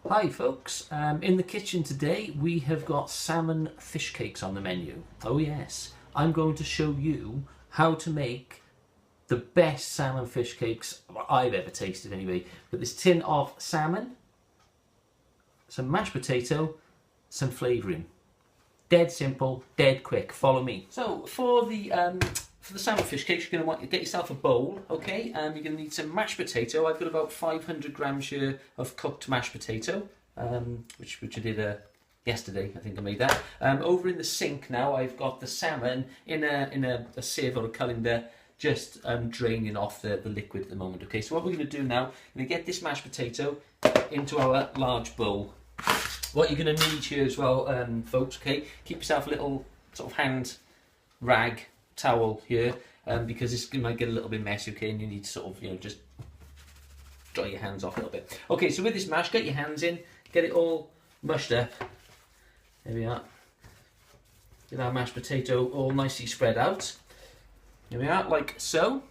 Hi folks, in the kitchen today we have got salmon fish cakes on the menu. Oh yes, I'm going to show you how to make the best salmon fish cakes I've ever tasted anyway. With this tin of salmon, some mashed potato, some flavouring. Dead simple, dead quick, follow me. So for the salmon fish cakes, you're going to want to get yourself a bowl, okay? You're going to need some mashed potato. I've got about 500 grams here of cooked mashed potato, which I did yesterday. I think I made that. Over in the sink now, I've got the salmon in a sieve or a colander, just draining off the liquid at the moment. Okay, so what we're going to do now, we're going to get this mashed potato into our large bowl. What you're going to need here as well, folks, okay, keep yourself a little sort of hand rag towel here, because this might get a little bit messy, okay, and you need to sort of, just dry your hands off a little bit. Okay, so with this mash, get your hands in, get it all mushed up. There we are. Get our mashed potato all nicely spread out. There we are, like so.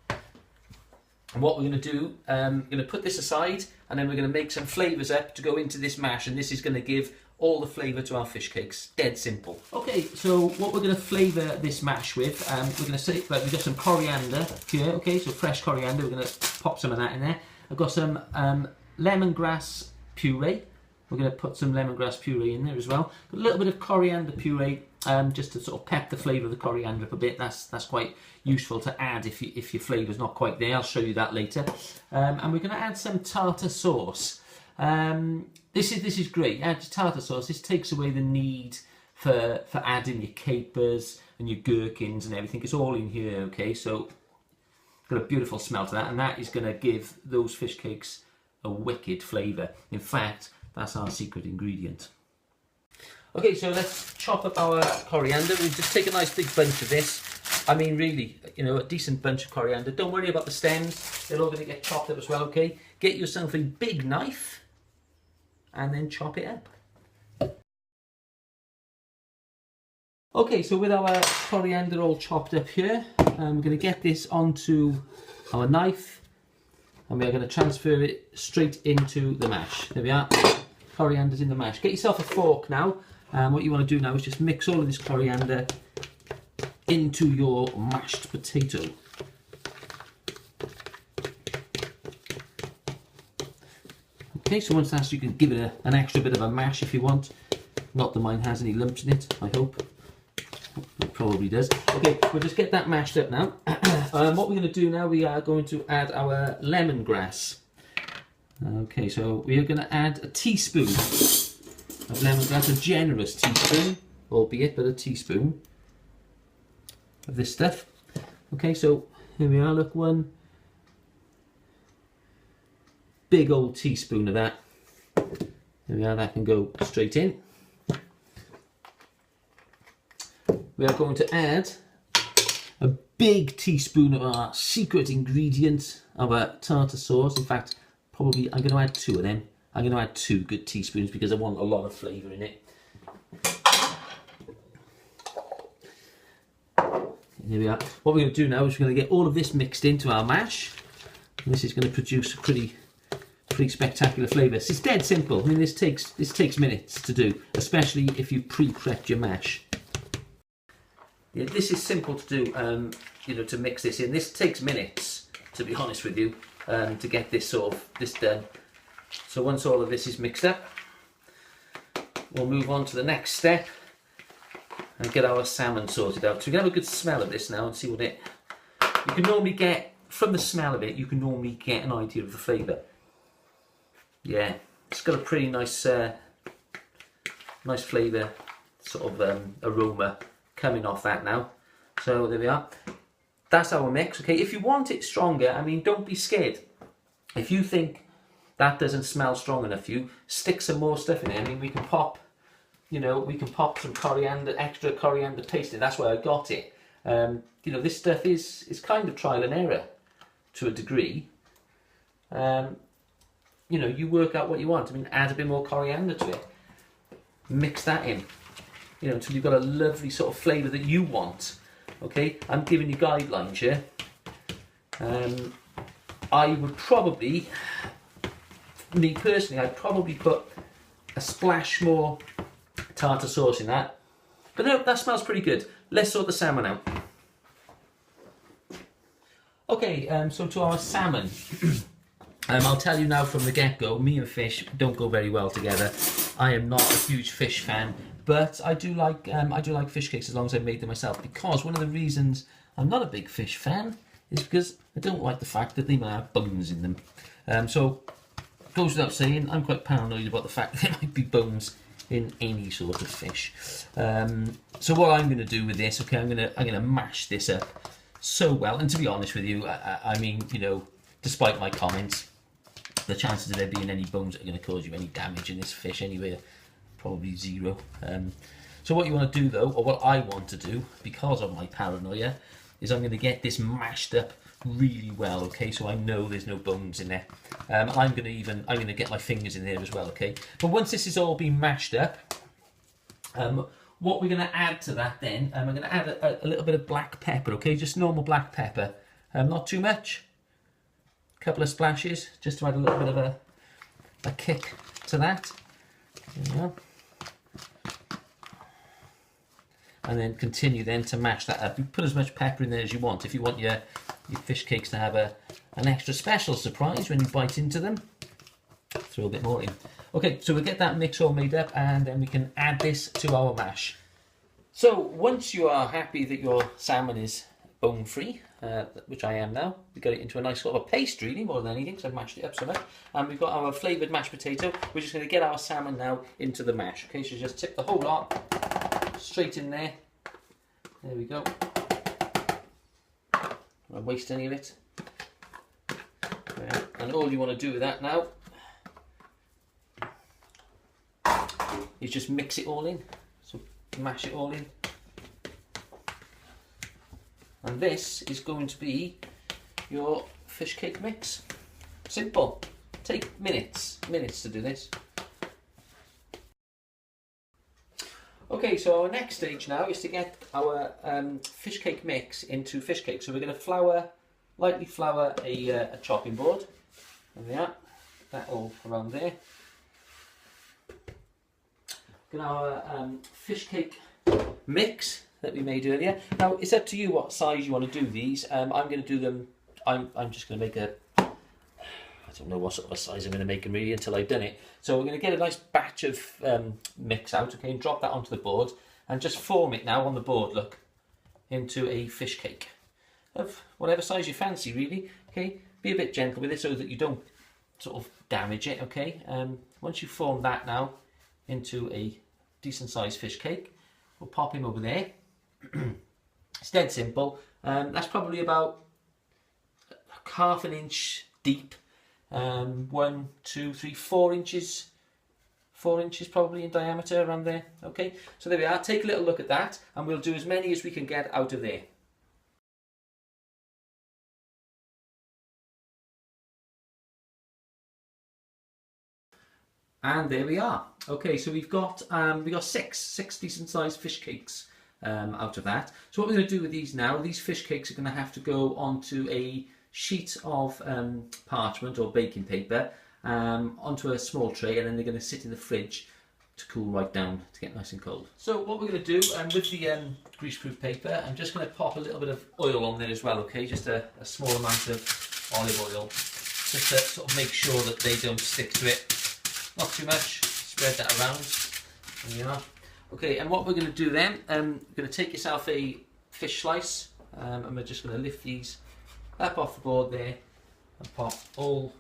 And what we're going to do, we're going to put this aside, and then we're going to make some flavours up to go into this mash, and this is going to give all the flavour to our fish cakes. Dead simple. Okay, so what we're going to flavour this mash with, we're going to say, we've got some coriander here, okay, so fresh coriander, we're going to pop some of that in there. I've got some lemongrass puree. We're going to put some lemongrass puree in there as well. A little bit of coriander puree, just to sort of pep the flavour of the coriander up a bit. That's quite useful to add if your flavour's not quite there. I'll show you that later. And we're going to add some tartar sauce. This is great. Add tartar sauce. This takes away the need for adding your capers and your gherkins and everything. It's all in here, okay? So got a beautiful smell to that, and that is going to give those fish cakes a wicked flavour. In fact, that's our secret ingredient. Okay, so let's chop up our coriander. We'll just take a nice big bunch of this. I mean, really, a decent bunch of coriander. Don't worry about the stems. They're all going to get chopped up as well, okay? Get yourself a big knife and then chop it up. Okay, so with our coriander all chopped up here, we're going to get this onto our knife, and we are going to transfer it straight into the mash. There we are. Coriander's in the mash. Get yourself a fork now. What you want to do now is just mix all of this coriander into your mashed potato. Okay, so once that's, you can give it an extra bit of a mash if you want. Not that mine has any lumps in it, I hope. It probably does. Okay, we'll just get that mashed up now. What we're going to do now, we are going to add our lemongrass. Okay, so we are going to add a teaspoon of lemongrass, a generous teaspoon, albeit, but a teaspoon of this stuff. Okay, so here we are, look, one big old teaspoon of that. There we are, that can go straight in. We are going to add a big teaspoon of our secret ingredient of our tartar sauce. In fact, probably I'm going to add two of them. I'm going to add 2 good teaspoons because I want a lot of flavour in it. Here we are. What we're going to do now is we're going to get all of this mixed into our mash. And this is going to produce a pretty spectacular flavour. It's dead simple. I mean, this takes minutes to do, especially if you pre-prepped your mash. Yeah, this is simple to do. To mix this in. This takes minutes, to be honest with you, to get this done. So once all of this is mixed up, we'll move on to the next step and get our salmon sorted out. So we can have a good smell of this now and see what it. You can normally get from the smell of it. You can normally get an idea of the flavour. Yeah, it's got a pretty nice, nice flavour, sort of aroma coming off that now. So there we are. That's our mix. Okay, if you want it stronger, I mean, don't be scared. If you think that doesn't smell strong enough for you, stick some more stuff in it. I mean, we can pop, some coriander, extra coriander paste in. That's where I got it. This stuff is kind of trial and error to a degree. You work out what you want. I mean, add a bit more coriander to it. Mix that in, until you've got a lovely sort of flavour that you want. Okay, I'm giving you guidelines here. I would probably me personally, I'd probably put a splash more tartar sauce in that. But no, that smells pretty good. Let's sort the salmon out. Okay, so to our salmon. I'll tell you now from the get-go, me and fish don't go very well together. I am not a huge fish fan, but I do like fish cakes as long as I've made them myself. Because one of the reasons I'm not a big fish fan is because I don't like the fact that they might have bones in them. So it goes without saying, I'm quite paranoid about the fact that there might be bones in any sort of fish. So what I'm going to do with this, okay, I'm going to mash this up so well. And to be honest with you, I mean, you know, despite my comments, the chances of there being any bones that are going to cause you any damage in this fish anyway are probably zero. So what you want to do though, or what I want to do, because of my paranoia, is I'm going to get this mashed up really well, okay, so I know there's no bones in there. I'm going to get my fingers in there as well, okay. But once this is all been mashed up, what we're going to add to that then, I'm going to add a little bit of black pepper, okay, just normal black pepper, not too much. Couple of splashes just to add a little bit of a kick to that. There we go. And then continue then to mash that up. You put as much pepper in there as you want. If you want your fish cakes to have an extra special surprise when you bite into them, throw a bit more in. Okay, so we'll get that mix all made up and then we can add this to our mash. So once you are happy that your salmon is bone free, which I am now, we got it into a nice sort of a paste really, more than anything, because I've mashed it up so much. And we've got our flavoured mashed potato. We're just going to get our salmon now into the mash. Okay, so just tip the whole lot straight in there. There we go. Don't waste any of it. Right. And all you want to do with that now is just mix it all in. So mash it all in. And this is going to be your fish cake mix. Simple. Take minutes to do this. Okay, so our next stage now is to get our fish cake mix into fish cake. So we're going to lightly flour a chopping board. There we are. That all around there. Get our fish cake mix that we made earlier. Now it's up to you what size you want to do these. I'm going to do them. I'm just going to make I don't know what sort of a size I'm going to make them really until I've done it. So we're going to get a nice batch of mix out, okay, and drop that onto the board and just form it now on the board, look, into a fish cake of whatever size you fancy really, okay. Be a bit gentle with it so that you don't sort of damage it, okay. Once you form that now into a decent sized fish cake, we'll pop him over there. It's dead simple. That's probably about half an inch deep. 1, 2, 3, 4 inches. 4 inches probably in diameter around there. Okay, so there we are. Take a little look at that, and we'll do as many as we can get out of there. And there we are. Okay, so we've got six decent sized fish cakes out of that. So what we're going to do with these now, these fish cakes are going to have to go onto a sheet of parchment or baking paper, onto a small tray, and then they're going to sit in the fridge to cool right down, to get nice and cold. So what we're going to do with the greaseproof paper, I'm just going to pop a little bit of oil on there as well, okay, just a small amount of olive oil, just to sort of make sure that they don't stick to it. Not too much, spread that around. There we are. Okay, and what we're going to do then, you're going to take yourself a fish slice, and we're just going to lift these up off the board there and pop all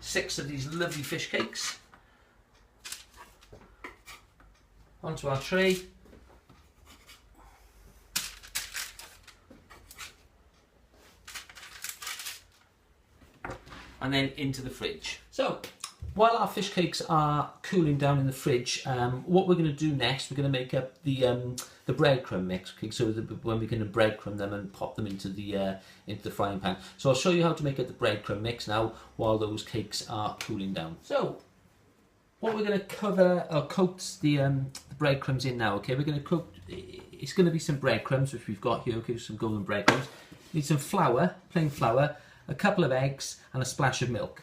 6 of these lovely fish cakes onto our tray. And then into the fridge. So while our fish cakes are cooling down in the fridge, what we're going to do next, we're going to make up the breadcrumb mix. Okay, so when we're going to breadcrumb them and pop them into the frying pan. So I'll show you how to make up the breadcrumb mix now while those cakes are cooling down. So what we're going to coat the breadcrumbs in now. Okay, we're going to cook. It's going to be some breadcrumbs which we've got here. Okay, some golden breadcrumbs. Need some flour, plain flour, a couple of eggs, and a splash of milk.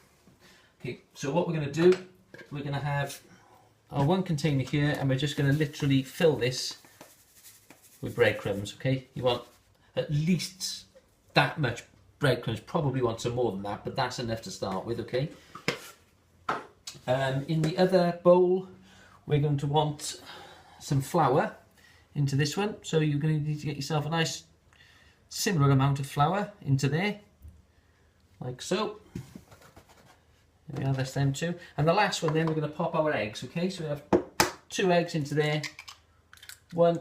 Okay, so what we're going to do, we're going to have our one container here, and we're just going to literally fill this with breadcrumbs. Okay, you want at least that much breadcrumbs, probably want some more than that, but that's enough to start with. Okay. In the other bowl, we're going to want some flour into this one. So you're going to need to get yourself a nice similar amount of flour into there, like so. There we are, that's them two. And the last one then, we're going to pop our eggs. Okay, so we have 2 eggs into there. 1,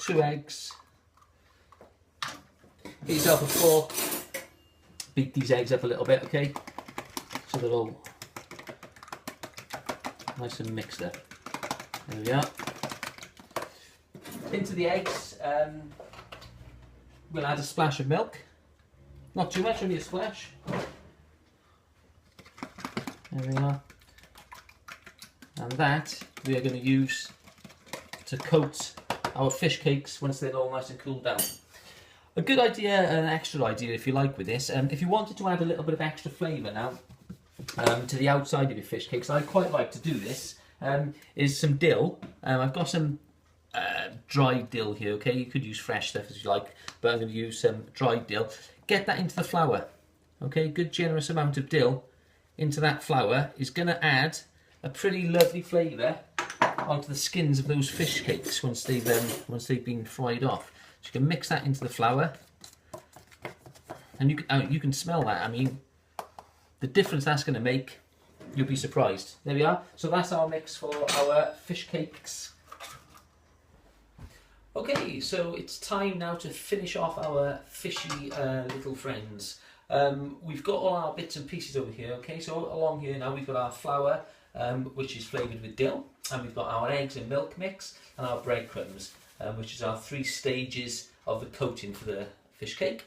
2 eggs. Get yourself a fork. Beat these eggs up a little bit, okay? So they're all nice and mixed up. There we are. Into the eggs, we'll add a splash of milk. Not too much, only a splash. There we are. And that we are going to use to coat our fish cakes once they're all nice and cooled down. A good idea, an extra idea if you like with this, if you wanted to add a little bit of extra flavour now to the outside of your fish cakes, I quite like to do this, is some dill. I've got some dried dill here, okay? You could use fresh stuff as you like, but I'm going to use some dried dill. Get that into the flour, okay? Good generous amount of dill into that flour is going to add a pretty lovely flavour onto the skins of those fish cakes once they've been fried off. So you can mix that into the flour, and you can smell that. I mean, the difference that's going to make, you'll be surprised. There we are. So that's our mix for our fish cakes. Okay, so it's time now to finish off our fishy little friends. We've got all our bits and pieces over here. Okay, so along here now we've got our flour, which is flavoured with dill, and we've got our eggs and milk mix, and our breadcrumbs, which is our 3 stages of the coating for the fish cake.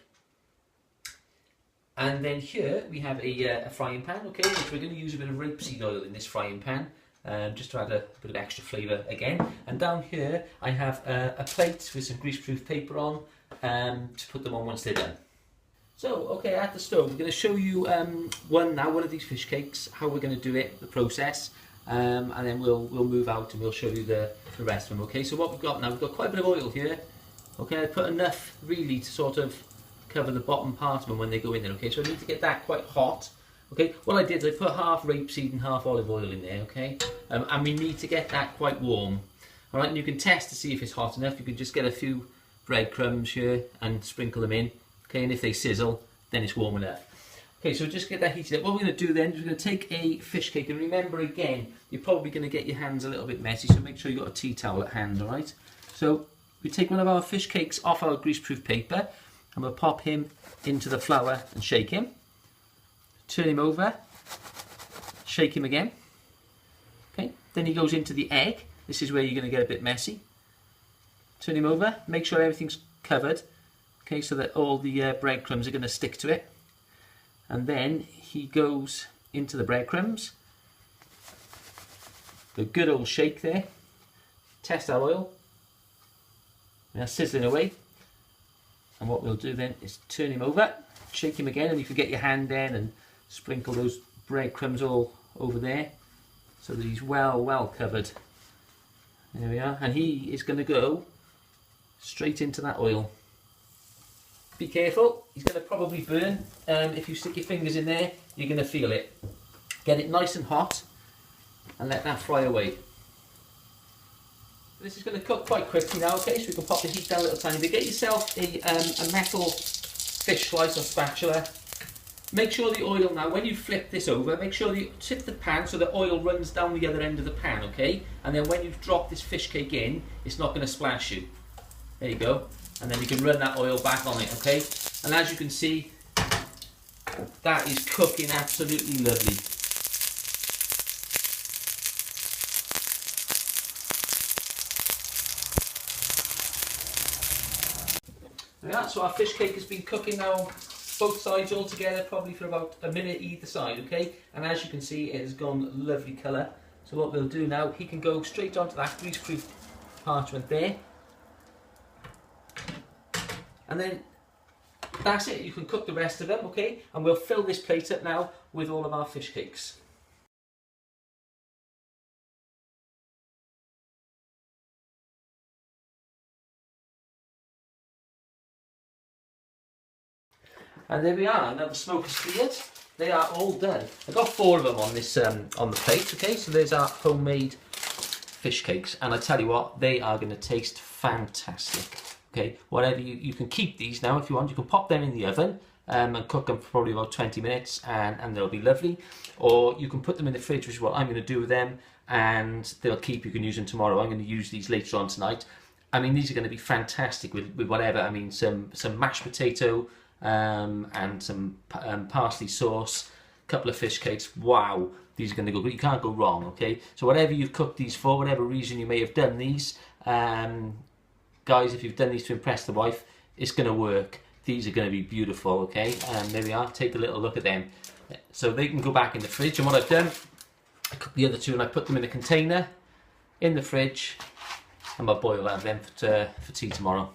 And then here we have a frying pan, okay, which we're going to use a bit of rapeseed oil in this frying pan, just to add a bit of extra flavour again. And down here I have a plate with some greaseproof paper on to put them on once they're done. So, okay, at the stove, we're going to show you one of these fish cakes, how we're going to do it, the process, and then we'll move out and we'll show you the rest of them. Okay, so what we've got now, we've got quite a bit of oil here. Okay, I put enough really to sort of cover the bottom part of them when they go in there. Okay, so I need to get that quite hot. Okay, what I did is I put half rapeseed and half olive oil in there. Okay, and we need to get that quite warm. All right, and you can test to see if it's hot enough. You can just get a few breadcrumbs here and sprinkle them in. Okay, and if they sizzle, then it's warm enough. Okay, so just get that heated up. What we're going to do then is we're going to take a fish cake, and remember again, you're probably going to get your hands a little bit messy, so make sure you've got a tea towel at hand, all right? So we take one of our fish cakes off our greaseproof paper, and we'll pop him into the flour and shake him. Turn him over, shake him again. Okay, then he goes into the egg. This is where you're going to get a bit messy. Turn him over, make sure everything's covered. Okay, so that all the breadcrumbs are going to stick to it. And then he goes into the breadcrumbs. The good old shake there. Test our oil. Now sizzling away. And what we'll do then is turn him over, shake him again, and you can get your hand in and sprinkle those breadcrumbs all over there so that he's well covered. There we are. And he is going to go straight into that oil. Be careful, he's going to probably burn. If you stick your fingers in there, you're going to feel it. Get it nice and hot and let that fry away. This is going to cook quite quickly now, okay, so we can pop the heat down a little tiny bit. Get yourself a metal fish slice or spatula. Make sure the oil now, when you flip this over, make sure you tip the pan so the oil runs down the other end of the pan, okay? And then when you've dropped this fish cake in, it's not going to splash you. There you go. And then you can run that oil back on it, okay? And as you can see, that is cooking absolutely lovely. Yeah, so our fish cake has been cooking now, both sides all together, probably for about a minute either side, okay? And as you can see, it has gone lovely colour. So what we'll do now, he can go straight onto that greaseproof parchment there. And then that's it. You can cook the rest of them, okay? And we'll fill this plate up now with all of our fish cakes. And there we are. Now the smoke is cleared. They are all done. I got 4 of them on this on the plate. Okay, so there's our homemade fish cakes, and I tell you what, they are going to taste fantastic. Okay, whatever you can keep these now if you want. You can pop them in the oven and cook them for probably about 20 minutes, and they'll be lovely. Or you can put them in the fridge, which is what I'm going to do with them, and they'll keep. You can use them tomorrow. I'm going to use these later on tonight. I mean, these are going to be fantastic with whatever. I mean, some mashed potato. And some parsley sauce, a couple of fish cakes. Wow, these are going to go good. You can't go wrong, okay? So whatever you've cooked these for, whatever reason you may have done these, guys, if you've done these to impress the wife, it's going to work. These are going to be beautiful, okay? And there we are. Take a little look at them. So they can go back in the fridge. And what I've done, I cooked the other 2 and I put them in a container in the fridge, and my boy will have them for tea tomorrow.